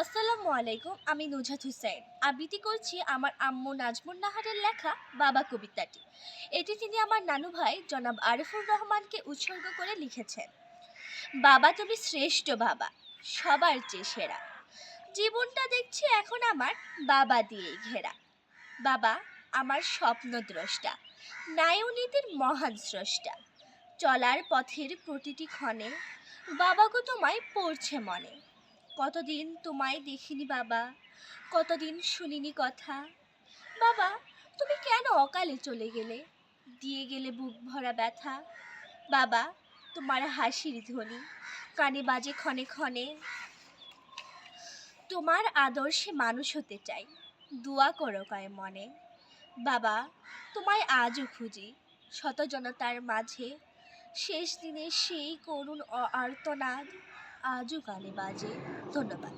আসসালামু আলাইকুম। আমি নুজহাত হুসাইন। আবৃত্তি করছি আমার আম্মু নাজমুন নাহারের লেখা বাবা কবিতাটি। এটি তিনি আমার নানু ভাই জনাব আরিফুর রহমানকে উৎসর্গ করে লিখেছেন। বাবা তুমি শ্রেষ্ঠ বাবা, সবার চেয়ে সেরা। জীবনটা দেখছি এখন আমার বাবা দিয়েই ঘেরা। বাবা আমার স্বপ্ন দ্রষ্টা, ন্যায়নীতির মহান স্রষ্টা। চলার পথের প্রতিটি ক্ষণে বাবা গো তোমায় পড়ছে মনে। কতদিন তোমায় দেখিনি বাবা, কতদিন শুনিনি কথা। বাবা তুমি কেন অকালে চলে গেলে, দিয়ে গেলে বুক ভরা ব্যথা। বাবা তোমার হাসির ধ্বনি কানে বাজে ক্ষণে ক্ষণে। তোমার আদর্শে মানুষ হতে চাই, দোয়া করো কয় মনে। বাবা তোমায় আজও খুঁজি শত জনতার মাঝে। শেষ দিনে সেই করুণ আর্তনাদ আজও কানে বাজে। ধন্যবাদ।